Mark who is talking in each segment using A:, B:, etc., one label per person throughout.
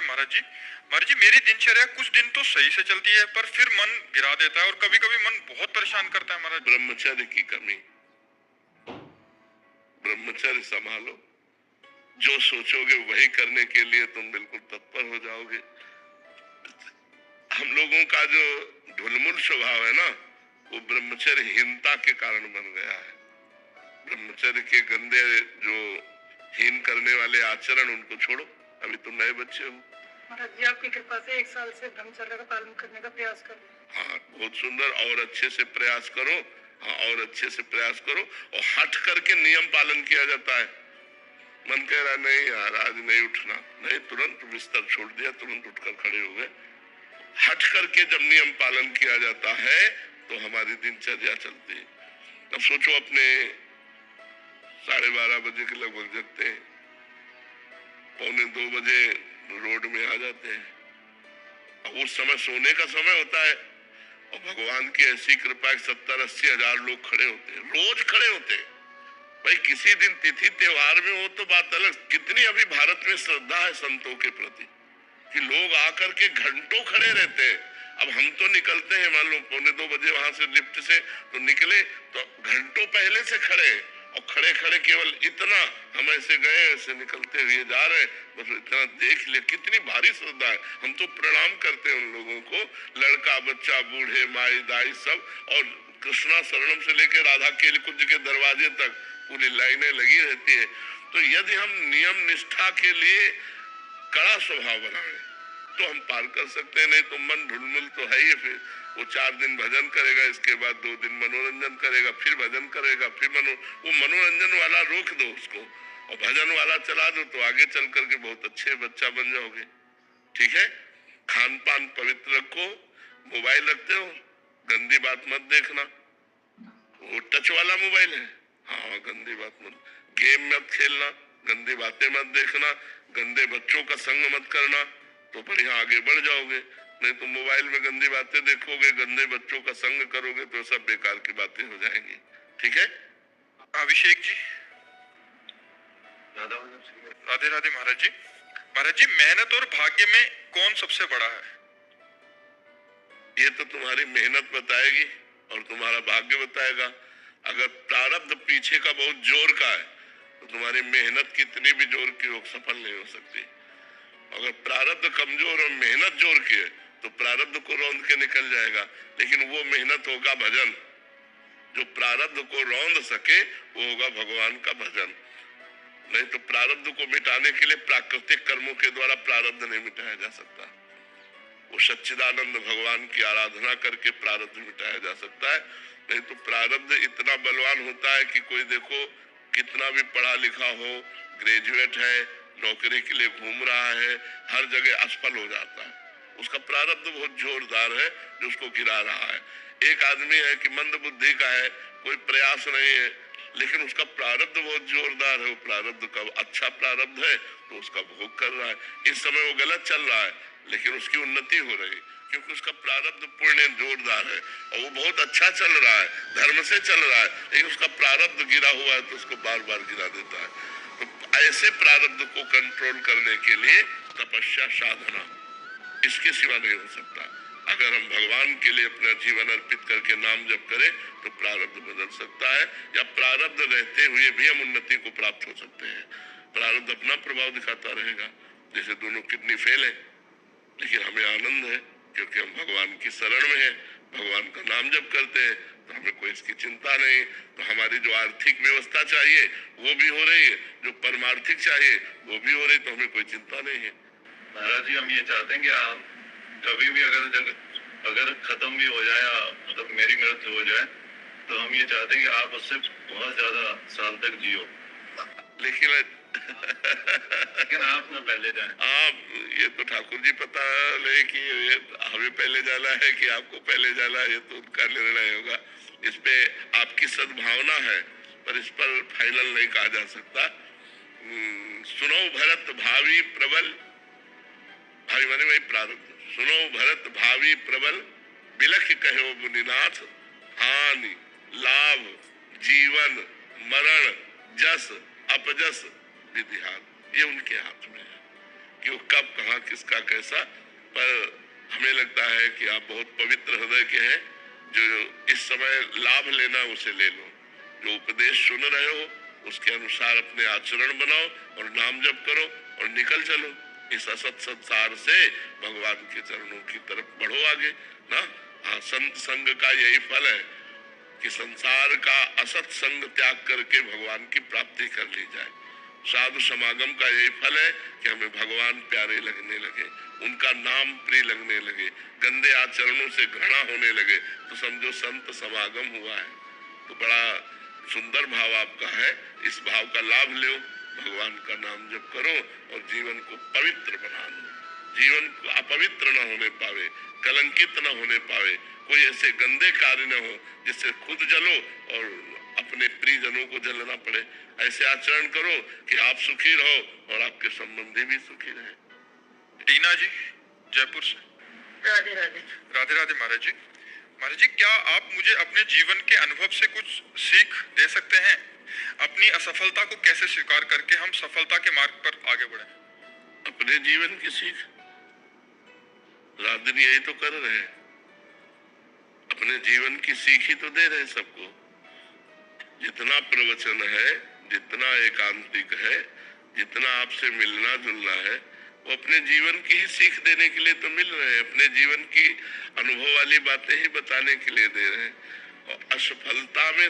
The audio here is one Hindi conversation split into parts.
A: महाराज जी। महाराज जी, मेरी दिनचर्या कुछ दिन तो सही से चलती है, पर फिर मन गिरा देता है और कभी कभी मन बहुत परेशान करता है महाराज।
B: ब्रह्मचर्य की कमी। ब्रह्मचर्य संभालो, जो सोचोगे वही करने के लिए तुम बिल्कुल तत्पर हो जाओगे। हम लोगों का जो ढुलमुल स्वभाव है ना, वो ब्रह्मचर्यहीनता के कारण बन गया है। ब्रह्मचर्य के गंदे जो हीन करने वाले आचरण, उनको छोड़ो। अभी तुम नए बच्चे हो।
C: महाराज जी, आपकी कृपा से 1 साल से ब्रह्मचर्य का पालन करने का प्रयास कर रहे हैं।
B: हाँ, बहुत सुंदर। और अच्छे से प्रयास करो। हाँ, और अच्छे से प्रयास करो। और हट करके नियम पालन किया जाता है। मन कह रहा नहीं यार आज नहीं उठना, नहीं, तुरंत बिस्तर छोड़ दिया, तुरंत उठकर खड़े हो गए। हट करके जब नियम पालन किया जाता है तो हमारी दिनचर्या चलती है। अब सोचो, अपने 12:30 बजे के लगभग जगते हैं, 1:45 बजे रोड में आ जाते हैं। अब उस समय सोने का समय होता है और भगवान की ऐसी कृपा 70-80 हजार लोग खड़े होते हैं, रोज खड़े होते हैं। भाई किसी दिन तिथि त्योहार में हो तो बात अलग। कितनी अभी भारत में श्रद्धा है संतों के प्रति कि लोग आकर के घंटों खड़े रहते हैं। अब हम तो निकलते हैं, मान लो 1:45 बजे वहां से लिफ्ट से तो निकले, तो घंटों पहले से खड़े, और खड़े खड़े केवल इतना, हम ऐसे गए ऐसे निकलते हुए जा रहे, बस इतना देख लिया। कितनी भारी श्रद्धा है। हम तो प्रणाम करते हैं उन लोगों को, लड़का बच्चा बूढ़े माई दाई सब। और कृष्णा शरणम से लेकर राधा केली कुंज के दरवाजे तक पूरी लाइनें लगी रहती है। तो यदि हम नियम निष्ठा के लिए कड़ा स्वभाव बनाए तो हम पार कर सकते हैं। नहीं तो मन ढुलमुल तो है ही। फिर वो 4 दिन भजन करेगा, इसके बाद 2 दिन मनोरंजन करेगा, फिर भजन करेगा, फिर वो मनोरंजन वाला रोक दो उसको और भजन वाला चला दो, तो आगे चल करके बहुत अच्छे बच्चा बन जाओगे। ठीक है, खान पान पवित्र रखो। मोबाइल रखते हो, गंदी बात मत देखना। वो टच वाला मोबाइल है, हाँ, गंदी बात मत। गेम मत खेलना, गंदी बातें मत देखना, गंदे बच्चों का संग मत करना, तो बढ़िया आगे बढ़ जाओगे। नहीं तो मोबाइल में गंदी बातें देखोगे, गंदे बच्चों का संग करोगे, तो सब बेकार की बातें हो जाएंगी। ठीक है।
A: अभिषेक जी, राधे राधे महाराज जी। महाराज जी, मेहनत और भाग्य में कौन सबसे बड़ा है?
B: ये तो तुम्हारी मेहनत बताएगी और तुम्हारा भाग्य बताएगा। अगर प्रारब्ध पीछे का बहुत जोर का है तो तुम्हारी मेहनत कितनी भी जोर की हो, सफल नहीं हो सकती। अगर प्रारब्ध कमजोर और मेहनत जोर की है तो प्रारब्ध को रौंद के निकल जाएगा। लेकिन वो मेहनत होगा भजन। जो प्रारब्ध को रौंद सके वो होगा भगवान का भजन। नहीं तो प्रारब्ध को मिटाने के लिए प्राकृतिक कर्मों के द्वारा प्रारब्ध नहीं मिटाया जा सकता। वो सच्चिदानंद भगवान की आराधना करके प्रारब्ध मिटाया जा सकता है। नहीं तो प्रारब्ध इतना बलवान होता है कि कोई देखो कितना भी पढ़ा लिखा हो, ग्रेजुएट है, नौकरी के लिए घूम रहा है, हर जगह असफल हो जाता है। उसका प्रारब्ध बहुत जोरदार है जो उसको गिरा रहा है। एक आदमी है कि मंद बुद्धि का है, कोई प्रयास नहीं है, लेकिन उसका प्रारब्ध बहुत जोरदार है। वो प्रारब्ध का अच्छा प्रारब्ध है तो उसका भोग कर रहा है। इस समय वो गलत चल रहा है लेकिन उसकी उन्नति हो रही, क्योंकि उसका प्रारब्ध पुण्य जोरदार है और वो बहुत अच्छा चल रहा है, धर्म से चल रहा है। लेकिन उसका प्रारब्ध गिरा हुआ है तो उसको बार बार गिरा देता है। तो ऐसे प्रारब्ध को कंट्रोल करने के लिए तपस्या साधना, इसके सिवा नहीं हो सकता। अगर हम भगवान के लिए अपना जीवन अर्पित करके नाम जप करें तो प्रारब्ध बदल सकता है, या प्रारब्ध रहते हुए भी हम उन्नति को प्राप्त हो सकते हैं। प्रारब्ध अपना प्रभाव दिखाता रहेगा। जैसे दोनों किडनी फेल है लेकिन हमें आनंद है क्योंकि हम भगवान की शरण में हैं, भगवान का नाम जप करते हैं, तो हमें कोई इसकी चिंता नहीं। तो हमारी जो आर्थिक व्यवस्था चाहिए वो भी हो रही है, जो परमार्थिक चाहिए वो भी हो रही, तो हमें कोई चिंता नहीं है।
D: महाराज जी, हम ये चाहते हैं कि आप कभी भी अगर खत्म भी हो जाए, मतलब मेरी मृत्यु हो जाए, तो हम ये चाहते हैं कि आप उससे बहुत ज्यादा साल तक जियो। लेकिन आप ना पहले जाएं।
B: आप ये तो ठाकुर जी पता नहीं कि ये हमें पहले जाना है कि आपको पहले जाना है, ये तो उनका निर्णय होगा। इस पे आपकी सद्भावना है पर इस पर फाइनल नहीं कहा जा सकता। सुनो भरत भावी प्रबल, भावी माने वही प्रारब्ध। सुनो भरत भावी प्रबल, बिलख कहो मुनिनाथ, हानि लाभ जीवन मरण जस अपजस विधि हाथ, ये उनके हाथ में है। कि वो कब कहाँ किसका कैसा, पर हमें लगता है कि आप बहुत पवित्र हृदय के हैं। जो इस समय लाभ लेना उसे ले लो, जो उपदेश सुन रहे हो उसके अनुसार अपने आचरण बनाओ और नाम जप करो और निकल चलो इस असत संसार से भगवान के चरणों की तरफ बढ़ो आगे ना। हाँ, संत संग का यही फल है कि संसार का असत संग त्याग करके भगवान की प्राप्ति कर ली जाए। साधु समागम का यही फल है कि हमें भगवान प्यारे लगने लगे, उनका नाम प्रिय लगने लगे, गंदे आचरणों से घृणा होने लगे, तो समझो संत समागम हुआ है। तो बड़ा सुंदर भाव आपका है, इस भाव का लाभ लो, भगवान का नाम जप करो और जीवन को पवित्र बना लो। जीवन को अपवित्र न होने पावे, कलंकित न होने पावे, कोई ऐसे गंदे कार्य न हो जिससे खुद जलो और अपने प्रियजनों को जलना पड़े। ऐसे आचरण करो कि आप सुखी रहो और आपके संबंधी भी सुखी रहे।
A: टीना जी जयपुर से।
C: राधे राधे।
A: राधे राधे महाराज जी। महाराज जी, क्या आप मुझे अपने जीवन के अनुभव से कुछ सीख दे सकते हैं? अपनी असफलता को कैसे स्वीकार करके हम सफलता के मार्ग पर आगे बढ़े?
B: अपने जीवन की सीख राधे यही तो कर रहे हैं, अपने जीवन की सीख ही तो दे रहे सबको। जितना प्रवचन है, जितना एकांतिक है, जितना आपसे मिलना जुलना है, वो अपने जीवन की ही सीख देने के लिए तो मिल रहे हैं, अपने जीवन की अनुभव वाली बातें ही बताने के लिए दे रहे हैं। और असफलता में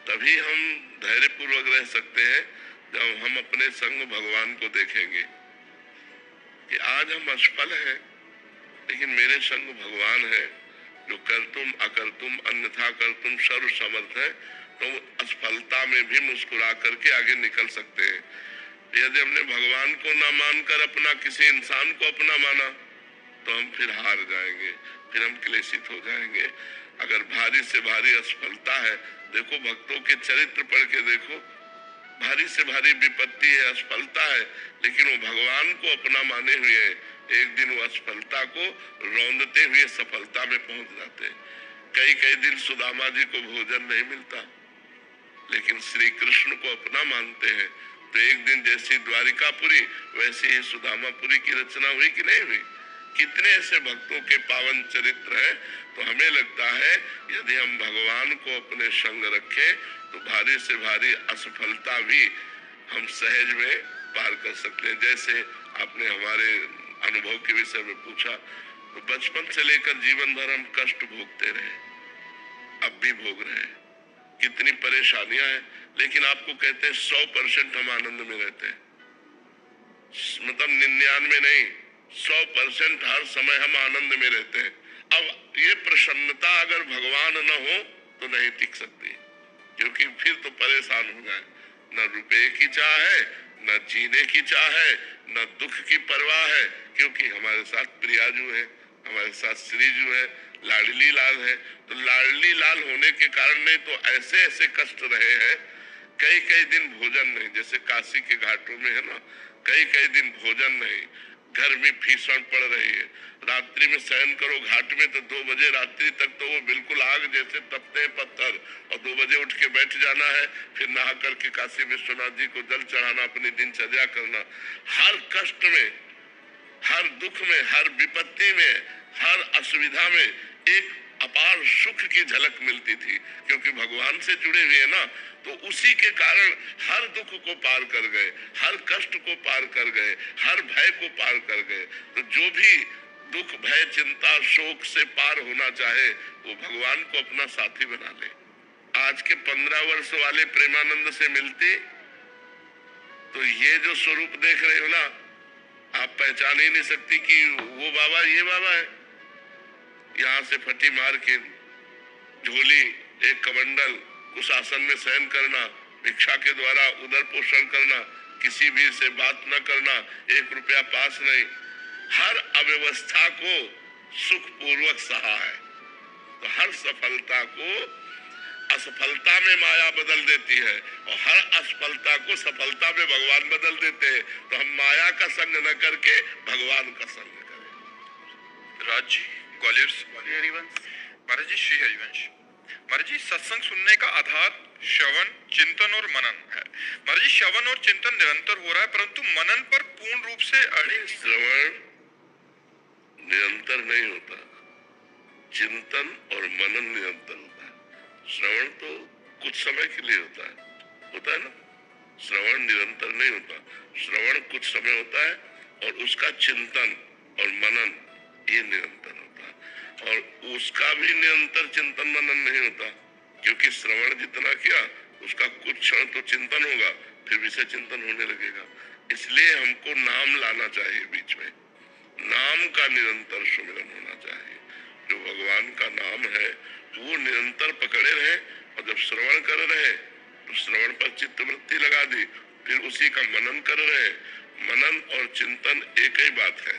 B: तभी हम धैर्यपूर्वक रह सकते हैं जब हम अपने संग भगवान को देखेंगे कि आज हम असफल हैं, लेकिन मेरे संग भगवान है जो कर तुम अकर तुम अन्यथा कर तुम सर्व समर्थ है। तो असफलता में भी मुस्कुरा करके आगे निकल सकते हैं। यदि हमने भगवान को ना मानकर अपना किसी इंसान को अपना माना तो हम फिर हार जाएंगे, फिर हम क्लेशित हो जाएंगे। अगर भारी से भारी असफलता है, देखो भक्तों के चरित्र पढ़ के देखो, भारी से भारी विपत्ति है, असफलता है, लेकिन वो भगवान को अपना माने हुए है। एक दिन वो असफलता को रौंदते हुए सफलता में पहुंच जाते हैं। कई कई दिन सुदामा जी को भोजन नहीं मिलता, लेकिन श्री कृष्ण को अपना मानते हैं, तो एक दिन जैसी द्वारिकापुरी वैसे ही सुदामापुरी की रचना हुई कि नहीं हुई। कितने ऐसे भक्तों के पावन चरित्र हैं। तो हमें लगता है यदि हम भगवान को अपने संग रखें तो भारी से भारी असफलता भी हम सहज में पार कर सकते हैं। जैसे आपने हमारे अनुभव के विषय में पूछा, तो बचपन से लेकर जीवन भर हम कष्ट भोगते रहे, अब भी भोग रहे हैं, कितनी परेशानियां हैं, लेकिन आपको कहते हैं 100% हम आनंद में रहते हैं। मतलब 99 नहीं, 100% हर समय हम आनंद में रहते हैं। अब ये प्रसन्नता अगर भगवान न हो तो नहीं टिक सकती, क्योंकि फिर तो परेशान हो जाए। न रुपए की चाह है, न जीने की चाह है, न दुख की परवाह है, क्योंकि हमारे साथ प्रियाजू है, हमारे साथ श्रीजू है, लाडली लाल है। तो लाडली लाल होने के कारण नहीं तो ऐसे ऐसे कष्ट रहे हैं, कई कई दिन भोजन नहीं, जैसे काशी के घाटों में है ना, कई कई दिन भोजन नहीं, गर्मी भीषण पड़ रही है, रात्रि में शयन करो घाट में तो 2 बजे रात्रि तक तो वो बिल्कुल आग जैसे तपते हैं पत्थर, और 2 बजे उठ के बैठ जाना है, फिर नहा करके काशी विश्वनाथ जी को जल चढ़ाना, अपनी दिनचर्या करना। हर कष्ट में, हर दुख में, हर विपत्ति में, हर असुविधा में एक अपार सुख की झलक मिलती थी, क्योंकि भगवान से जुड़े हुए ना, तो उसी के कारण हर दुख को पार कर गए, हर कष्ट को पार कर गए, हर भय को पार कर गए। तो जो भी दुख भय चिंता शोक से पार होना चाहे वो भगवान को अपना साथी बना ले। आज के 15 वर्ष वाले प्रेमानंद से मिलते तो ये जो स्वरूप देख रहे हो ना, आप पहचान ही नहीं सकती कि वो बाबा ये बाबा है। यहाँ से फटी मार के झोली, एक कमंडल, कुशासन में शयन करना, भिक्षा के द्वारा उदर पोषण करना, किसी भी से बात न करना, 1 रुपया पास नहीं, हर अव्यवस्था को सुखपूर्वक सहा है। तो हर सफलता को असफलता में माया बदल देती है, और हर असफलता को सफलता में भगवान बदल देते हैं। तो हम माया का संग न करके भगवान का संग करें।
A: राज जी ग्वालियर से। महाराज जी श्री हरिवंश। महाराज जी, सत्संग सुनने का आधार श्रवण, चिंतन और मनन है। महाराज जी, श्रवण और चिंतन निरंतर हो रहा है, परंतु मनन पर पूर्ण रूप से अड़े।
B: श्रवण निरंतर नहीं होता, चिंतन और मनन निरंतर होता है। श्रवण तो कुछ समय के लिए होता है ना। श्रवण निरंतर नहीं होता, श्रवण कुछ समय होता है और उसका चिंतन और मनन ये निरंतर होता है। और उसका भी निरंतर चिंतन मनन नहीं होता, क्योंकि श्रवण जितना किया उसका कुछ क्षण तो चिंतन होगा, फिर विषय चिंतन होने लगेगा। इसलिए हमको नाम लाना चाहिए बीच में, नाम का निरंतर सुमिरन होना चाहिए। जो भगवान का नाम है वो निरंतर पकड़े रहे, और जब श्रवण कर रहे तो श्रवण पर चित्त वृत्ति लगा दी, फिर उसी का मनन कर रहे। मनन और चिंतन एक ही बात है,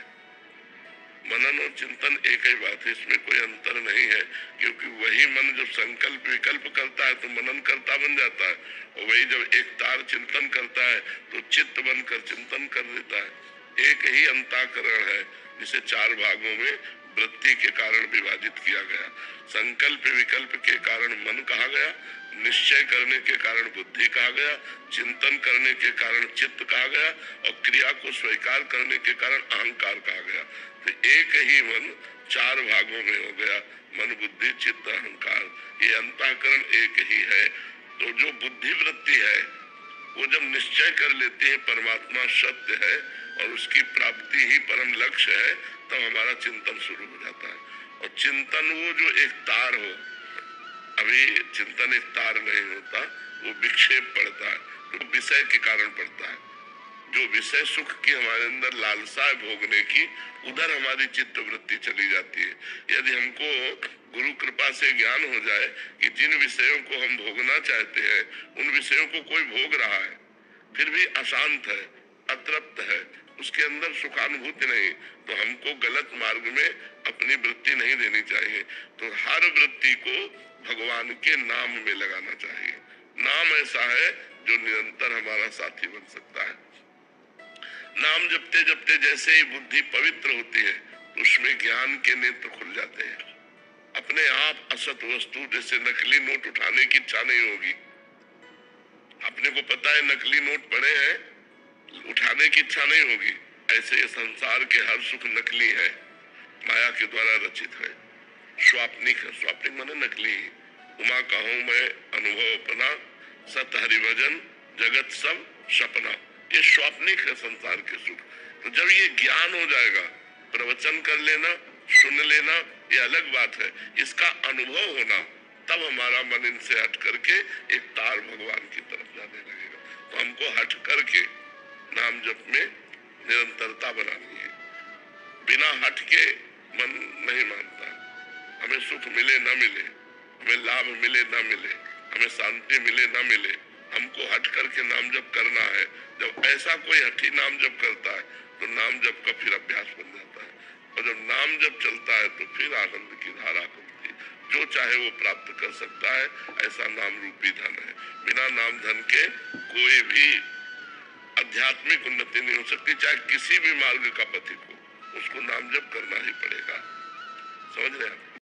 B: मनन और चिंतन एक ही बात है, इसमें कोई अंतर नहीं है। क्योंकि वही मन जब संकल्प विकल्प करता है तो मनन करता बन जाता है, और वही जब एक तार चिंतन करता है तो चित्त बनकर चिंतन कर देता है। एक ही अंतःकरण है जिसे चार भागों में वृत्ति के कारण विभाजित किया गया। संकल्प विकल्प के कारण मन कहा गया, निश्चय करने के कारण बुद्धि कहा गया, चिंतन करने के कारण चित्त कहा गया, और क्रिया को स्वीकार करने के कारण अहंकार कहा गया। तो एक ही मन चार भागों में हो गया, मन बुद्धि चित्त अहंकार, ये अंतःकरण एक ही है। तो जो बुद्धि वृत्ति है वो जब निश्चय कर लेती है परमात्मा सत्य है और उसकी प्राप्ति ही परम लक्ष्य है, तब हमारा चिंतन शुरू हो जाता है। और चिंतन वो जो एक तार हो, अभी चिंतन एक तार नहीं होता, वो विक्षेप पड़ता है, तो विषय के कारण पड़ता है। जो विषय सुख की हमारे अंदर लालसा है भोगने की, उधर हमारी चित्त वृत्ति चली जाती है। यदि हमको गुरु कृपा से ज्ञान हो जाए कि जिन विषयों को हम भोगना चाहते हैं उन विषयों को कोई भोग रहा है, फिर भी अशांत है, अतृप्त है, उसके अंदर सुखानुभूति नहीं, तो हमको गलत मार्ग में अपनी वृत्ति नहीं देनी चाहिए। तो हर वृत्ति को भगवान के नाम में लगाना चाहिए। नाम ऐसा है जो निरंतर हमारा साथी बन सकता है। नाम जपते जपते जैसे ही बुद्धि पवित्र होती है तो उसमें ज्ञान के नेत्र खुल जाते हैं। अपने आप असत वस्तु जैसे नकली नोट उठाने की इच्छा नहीं होगी। अपने को पता है नकली नोट पड़े हैं, उठाने की इच्छा नहीं होगी। ऐसे ये संसार के हर सुख नकली है, माया के द्वारा रचित है, स्वाप्निक है। स्वाप्निक माने नकली। उमा कहूं मैं अनुभव अपना, सत हरिभजन जगत सब सपना, ये स्वाप्निक है संसार के सुख। तो जब ये ज्ञान हो जाएगा, प्रवचन कर लेना, सुन लेना ये अलग बात है, इसका अनुभव होना, तब हमारा मन इनसे हट करके एक तार भगवान की तरफ जाने लगेगा। तो हमको हट करके नाम जप में निरंतरता बनानी है। बिना हट के मन नहीं मानता। हमें सुख मिले ना मिले, हमें लाभ मिले ना मिले, हमें शांति मिले ना मिले, हमको हट करके नाम जप करना है। जब ऐसा कोई हठी नाम जप करता है तो नाम जप का फिर अभ्यास बन जाता है, और जब नाम जप चलता है तो फिर आनंद की धारा खुलती है। जो चाहे वो प्राप्त कर सकता है, ऐसा नाम रूपी धन है। बिना नाम धन के कोई भी आध्यात्मिक उन्नति नहीं हो सकती, चाहे किसी भी मार्ग का पथिक हो, उसको नाम जप करना ही पड़ेगा। समझ रहे हैं?